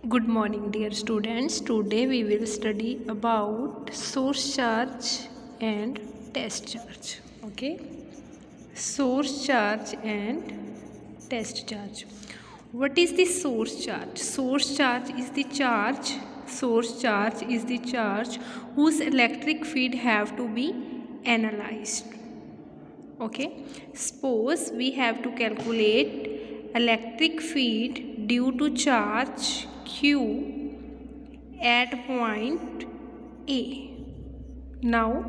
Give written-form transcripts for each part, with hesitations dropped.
Good morning, dear students. Today we will study about source charge and test charge. Okay, source charge and test charge. What is the source charge? Source charge is the charge. Source charge is the charge whose electric field have to be analyzed. Okay, suppose we have to calculate electric field due to charge q at point A. Now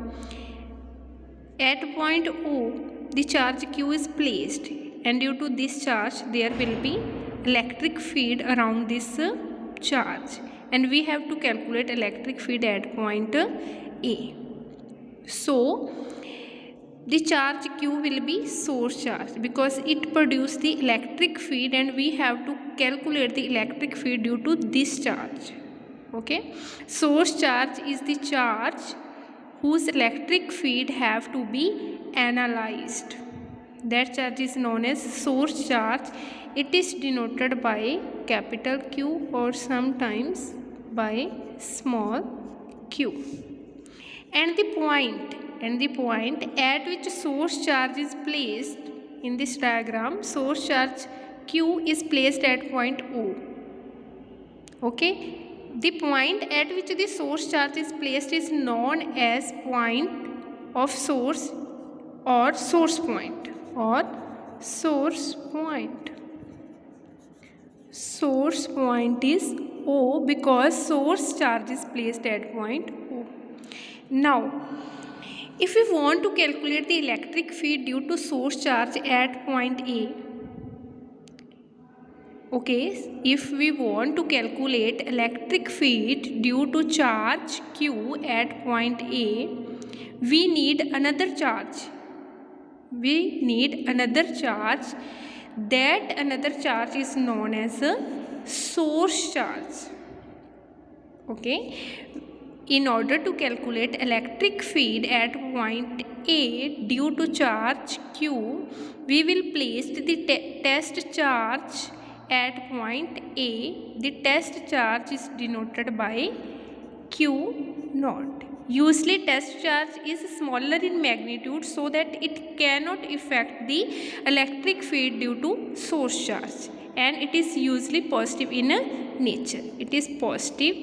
at point O the charge q is placed, and due to this charge there will be electric field around this charge, and we have to calculate electric field at point A. So the charge q will be source charge because it produces the electric field, and we have to calculate the electric field due to this charge. Okay, source charge is the charge whose electric field have to be analyzed. That charge is known as source charge. It is denoted by capital Q or sometimes by small q. And the point at which source charge is placed in this diagram, source charge q is placed at point O. Okay, the point at which the source charge is placed is known as point of source or source point Source point is O because source charge is placed at point O. Now, if we want to calculate the electric field due to source charge at point A, okay, if we want to calculate electric field due to charge Q at point A, we need another charge. That another charge is known as a source charge. Okay, in order to calculate electric field at point A due to charge Q, we will place the test charge at point A. The test charge is denoted by Q naught. Usually test charge is smaller in magnitude so that it cannot affect the electric field due to source charge, and it is usually positive in nature. It is positive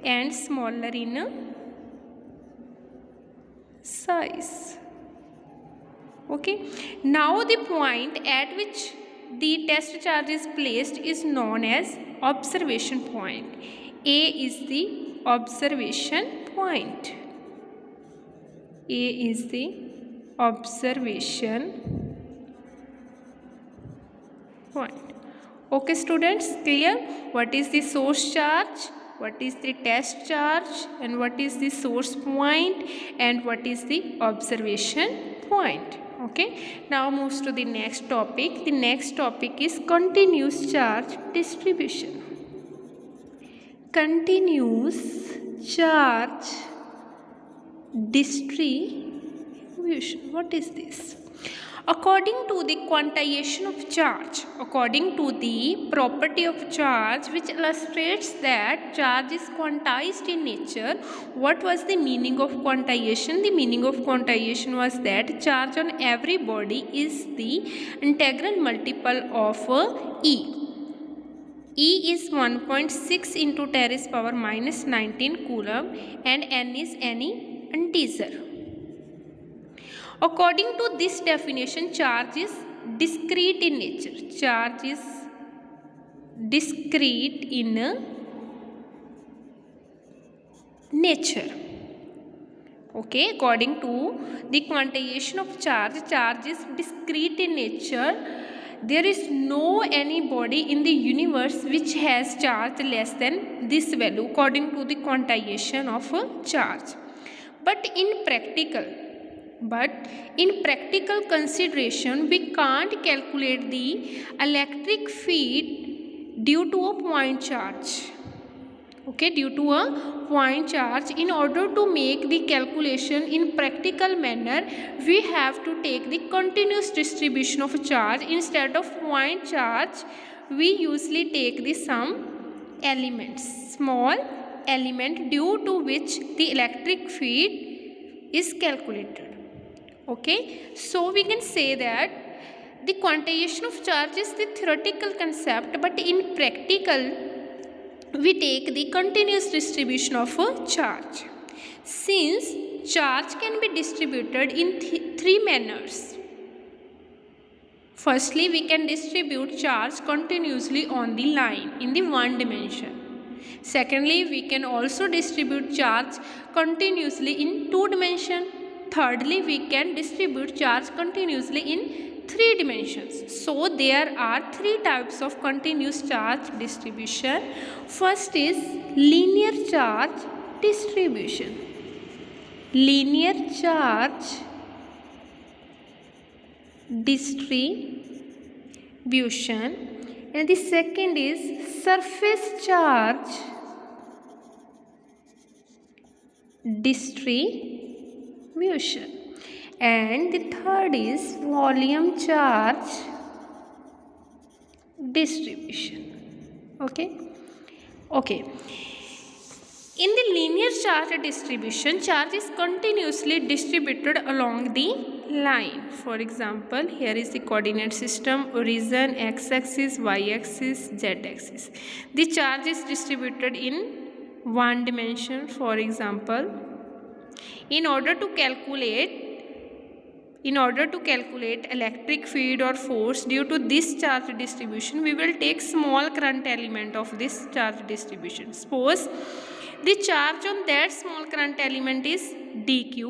and smaller in size. Okay, now the point at which the test charge is placed is known as observation point. A is the observation point. A is the observation point. Okay, students, clear? What is the source charge, what is the test charge, and what is the source point, and what is the observation point? Okay, now moves to the next topic. The next topic is continuous charge distribution. Continuous charge distribution. What is this? According to the quantization of charge, according to the property of charge which illustrates that charge is quantized in nature, what was the meaning of quantization? The meaning of quantization was that charge on every body is the integral multiple of E. E is 1.6 into 10 raised power minus 19 coulomb, and N is any integer. According to this definition, charge is discrete in nature. Charge is discrete in nature. Okay, according to the quantization of charge, charge is discrete in nature. There is no any body in the universe which has charge less than this value according to the quantization of charge. But in practical consideration, we can't calculate the electric field due to a point charge. Okay, due to a point charge. In order to make the calculation in practical manner, we have to take the continuous distribution of charge. Instead of point charge, we usually take the sum elements, small element due to which the electric field is calculated. Okay, so we can say that the quantization of charge is the theoretical concept, but in practical we take the continuous distribution of a charge. Since charge can be distributed in three manners. Firstly, we can distribute charge continuously on the line in the one dimension. Secondly, we can also distribute charge continuously in two dimension. Thirdly, we can distribute charge continuously in three dimensions. So there are three types of continuous charge distribution. First is linear charge distribution. Linear charge distribution, and the second is surface charge distribution, and the third is volume charge distribution. Okay. In the linear charge distribution, charge is continuously distributed along the line. For example, here is the coordinate system: origin, x-axis, y-axis, z-axis. The charge is distributed in one dimension. For example, in order to calculate electric field or force due to this charge distribution, we will take small current element of this charge distribution. Suppose the charge on that small current element is dq,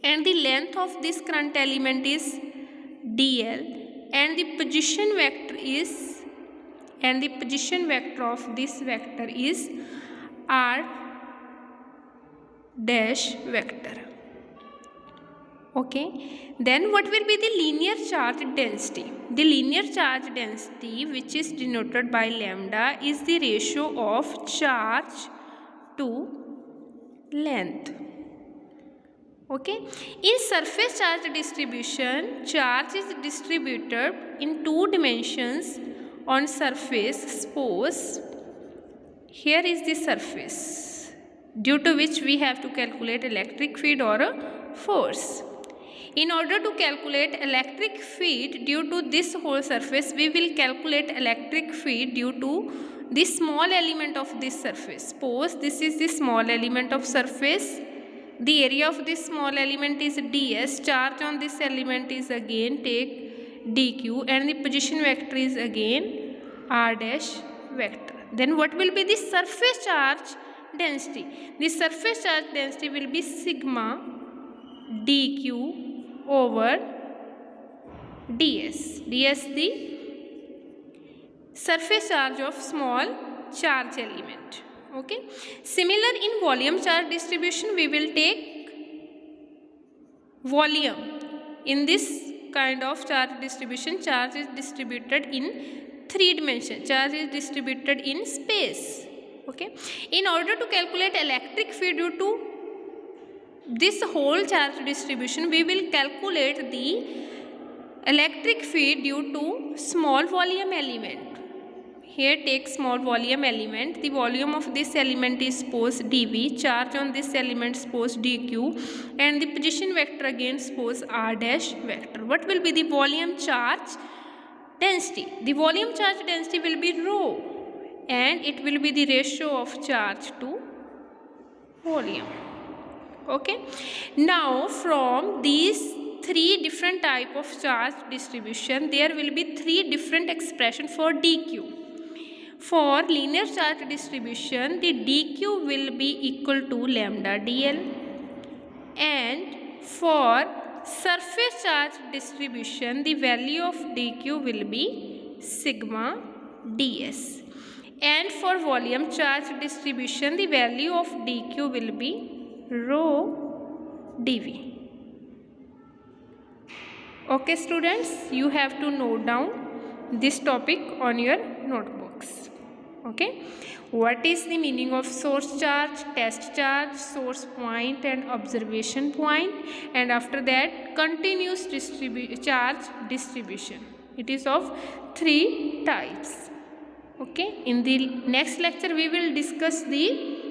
and the length of this current element is dl, and the position vector of this vector is r dash vector. Okay, then what will be the linear charge density? The linear charge density, which is denoted by lambda, is the ratio of charge to length. Okay, in surface charge distribution, charge is distributed in two dimensions on surface. Suppose here is the surface due to which we have to calculate electric field or a force. In order to calculate electric field due to this whole surface, we will calculate electric field due to the small element of this surface. Suppose this is the small element of surface. The area of this small element is ds. Charge on this element is again take dq, and the position vector is again r dash vector. Then what will be the surface charge density? The surface charge density will be sigma dq over ds. ds the surface charge of small charge element. Okay. Similar in volume charge distribution, we will take volume. In this kind of charge distribution, charge is distributed in three dimensions. Charge is distributed in space. Okay. In order to calculate electric field due to this whole charge distribution, we will calculate the electric field due to small volume element. Here take small volume element. The volume of this element is suppose dv. Charge on this element suppose dq, and the position vector again suppose r dash vector. What will be the volume charge density? The volume charge density will be rho, and it will be the ratio of charge to volume. Okay. Now from these three different type of charge distribution, there will be three different expression for dq. For linear charge distribution, the dq will be equal to lambda dl, and for surface charge distribution, the value of dq will be sigma ds, and for volume charge distribution, the value of dq will be rho dv. Okay students, you have to note down this topic on your notebooks. Okay, what is the meaning of source charge, test charge, source point and observation point, and after that continuous charge distribution. It is of three types. Okay, in the next lecture we will discuss the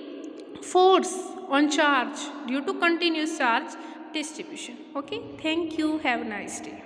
force on charge due to continuous charge distribution. Okay, thank you, have a nice day.